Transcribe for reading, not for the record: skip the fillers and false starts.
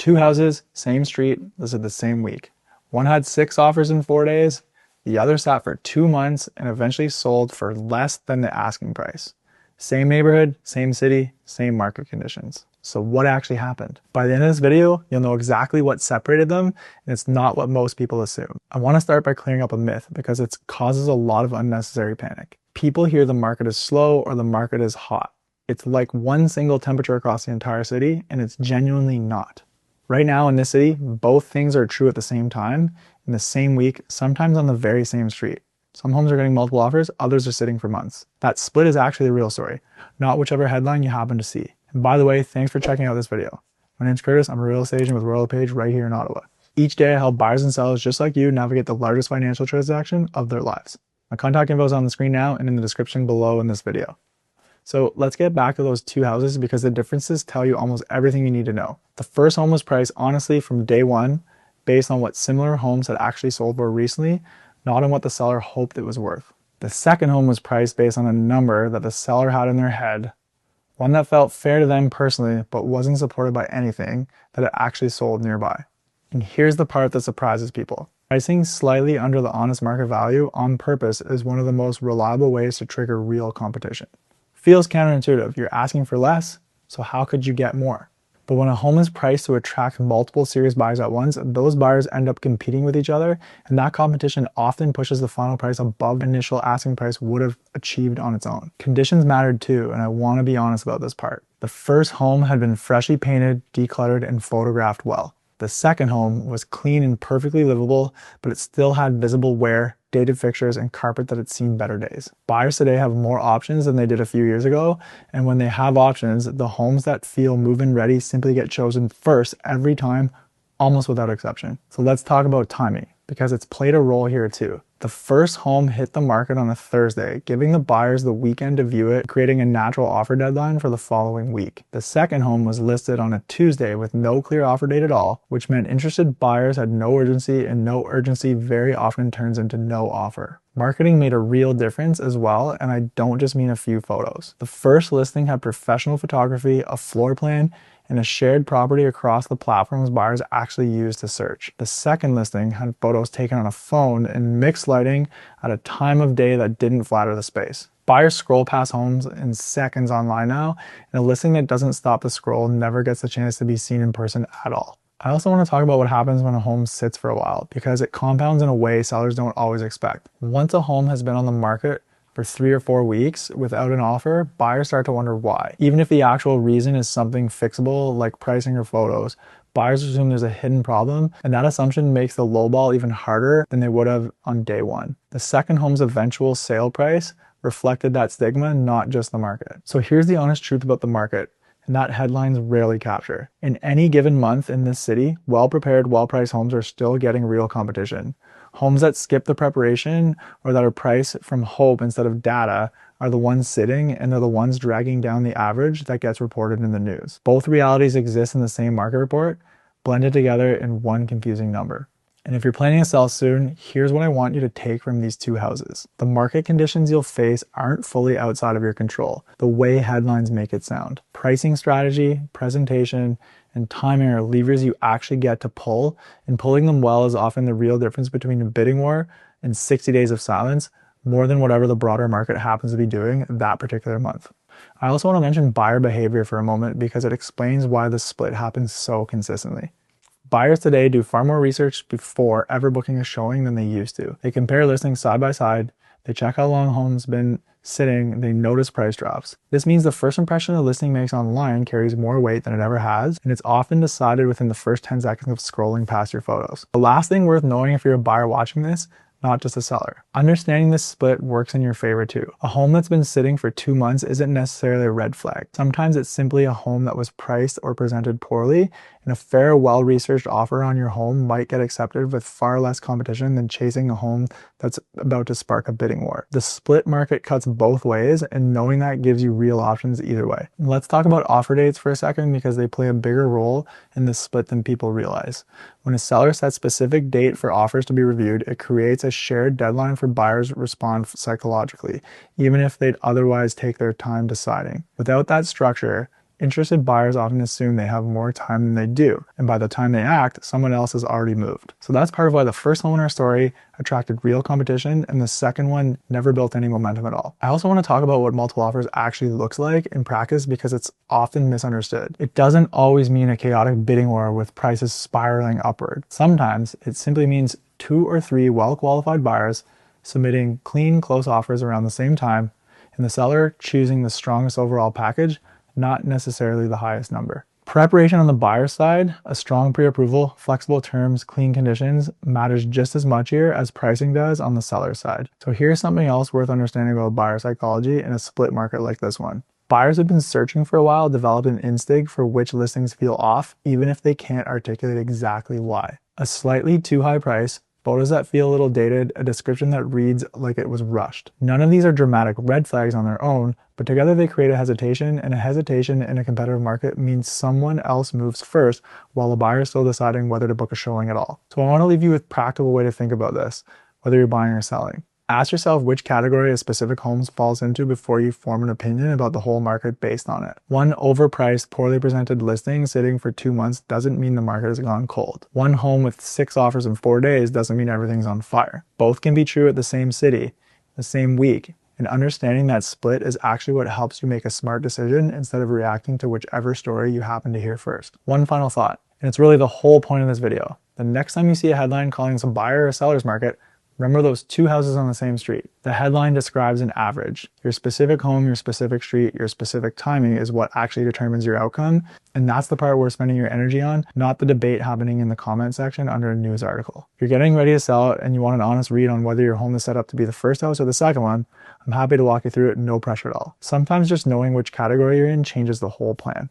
Two houses, same street, listed the same week. One had 6 offers in 4 days, the other sat for 2 months and eventually sold for less than the asking price. Same neighborhood, same city, same market conditions. So what actually happened? By the end of this video, you'll know exactly what separated them, and it's not what most people assume. I want to start by clearing up a myth because it causes a lot of unnecessary panic. People hear the market is slow or the market is hot. It's like one single temperature across the entire city, and it's genuinely not. Right now in this city, both things are true at the same time, in the same week, sometimes on the very same street. Some homes are getting multiple offers, others are sitting for months. That split is actually the real story, not whichever headline you happen to see. And by the way, thanks for checking out this video. My name's Curtis, I'm a real estate agent with Realtor right here in Ottawa. Each day I help buyers and sellers just like you navigate the largest financial transaction of their lives. My contact info is on the screen now and in the description below in this video. So let's get back to those 2 houses because the differences tell you almost everything you need to know. The first home was priced honestly from day one based on what similar homes had actually sold for recently, not on what the seller hoped it was worth. The second home was priced based on a number that the seller had in their head, one that felt fair to them personally but wasn't supported by anything that it actually sold nearby. And here's the part that surprises people. Pricing slightly under the honest market value on purpose is one of the most reliable ways to trigger real competition. Feels counterintuitive. You're asking for less, so how could you get more? But when a home is priced to attract multiple serious buyers at once, those buyers end up competing with each other, and that competition often pushes the final price above the initial asking price would have achieved on its own. Conditions mattered too, and I want to be honest about this part. The first home had been freshly painted, decluttered, and photographed well. The second home was clean and perfectly livable, but it still had visible wear, dated fixtures, and carpet that had seen better days. Buyers today have more options than they did a few years ago, and when they have options, the homes that feel move-in ready simply get chosen first every time, almost without exception. So let's talk about timing, because it's played a role here too. The first home hit the market on a Thursday, giving the buyers the weekend to view it, creating a natural offer deadline for the following week. The second home was listed on a Tuesday with no clear offer date at all, which meant interested buyers had no urgency, and no urgency very often turns into no offer. Marketing made a real difference as well, and I don't just mean a few photos. The first listing had professional photography, a floor plan, and a shared property across the platforms buyers actually used to search. The second listing had photos taken on a phone in mixed lighting at a time of day that didn't flatter the space. Buyers scroll past homes in seconds online now, and a listing that doesn't stop the scroll never gets a chance to be seen in person at all. I also want to talk about what happens when a home sits for a while, because it compounds in a way sellers don't always expect. Once a home has been on the market for 3 or 4 weeks without an offer, buyers start to wonder why. Even if the actual reason is something fixable like pricing or photos, buyers assume there's a hidden problem, and that assumption makes the lowball even harder than they would have on day one. The second home's eventual sale price reflected that stigma, not just the market. So here's the honest truth about the market, and that headlines rarely capture. In any given month in this city, well-prepared, well-priced homes are still getting real competition. Homes that skip the preparation or that are priced from hope instead of data are the ones sitting, and they're the ones dragging down the average that gets reported in the news. Both realities exist in the same market report, blended together in one confusing number. And if you're planning to sell soon, here's what I want you to take from these 2 houses. The market conditions you'll face aren't fully outside of your control, the way headlines make it sound. Pricing strategy, presentation, and timing are levers you actually get to pull, and pulling them well is often the real difference between a bidding war and 60 days of silence, more than whatever the broader market happens to be doing that particular month. I also want to mention buyer behavior for a moment because it explains why the split happens so consistently. Buyers today do far more research before ever booking a showing than they used to. They compare listings side by side, they check how long a home's been sitting, they notice price drops. This means the first impression a listing makes online carries more weight than it ever has, and it's often decided within the first 10 seconds of scrolling past your photos. The last thing worth knowing if you're a buyer watching this, not just a seller. Understanding this split works in your favor too. A home that's been sitting for 2 months isn't necessarily a red flag. Sometimes it's simply a home that was priced or presented poorly, and a fair, well-researched offer on your home might get accepted with far less competition than chasing a home that's about to spark a bidding war. The split market cuts both ways, and knowing that gives you real options either way. Let's talk about offer dates for a second because they play a bigger role in the split than people realize. When a seller sets a specific date for offers to be reviewed, it creates a shared deadline for buyers to respond psychologically, even if they'd otherwise take their time deciding. Without that structure, Interested buyers often assume they have more time than they do, and by the time they act, someone else has already moved. So that's part of why the first home in our story attracted real competition, and the second one never built any momentum at all. I also want to talk about what multiple offers actually looks like in practice because it's often misunderstood. It doesn't always mean a chaotic bidding war with prices spiraling upward. Sometimes it simply means 2 or 3 well-qualified buyers submitting clean, close offers around the same time, and the seller choosing the strongest overall package, not necessarily the highest number. Preparation on the buyer side, a strong pre-approval, flexible terms, clean conditions matters just as much here as pricing does on the seller side. So here's something else worth understanding about buyer psychology in a split market like this one. Buyers have been searching for a while, developed an instinct for which listings feel off, even if they can't articulate exactly why. A slightly too high price, photos that feel a little dated, a description that reads like it was rushed. None of these are dramatic red flags on their own, but together they create a hesitation, and a hesitation in a competitive market means someone else moves first while the buyer is still deciding whether to book a showing at all. So I want to leave you with a practical way to think about this, whether you're buying or selling. Ask yourself which category a specific home falls into before you form an opinion about the whole market based on it. One overpriced, poorly presented listing sitting for 2 months doesn't mean the market has gone cold. One home with 6 offers in 4 days doesn't mean everything's on fire. Both can be true at the same city, the same week, and understanding that split is actually what helps you make a smart decision instead of reacting to whichever story you happen to hear first. One final thought, and it's really the whole point of this video. The next time you see a headline calling some buyer or seller's market, remember those 2 houses on the same street. The headline describes an average. Your specific home, your specific street, your specific timing is what actually determines your outcome. And that's the part worth spending your energy on, not the debate happening in the comment section under a news article. If you're getting ready to sell it and you want an honest read on whether your home is set up to be the first house or the second one, I'm happy to walk you through it, no pressure at all. Sometimes just knowing which category you're in changes the whole plan.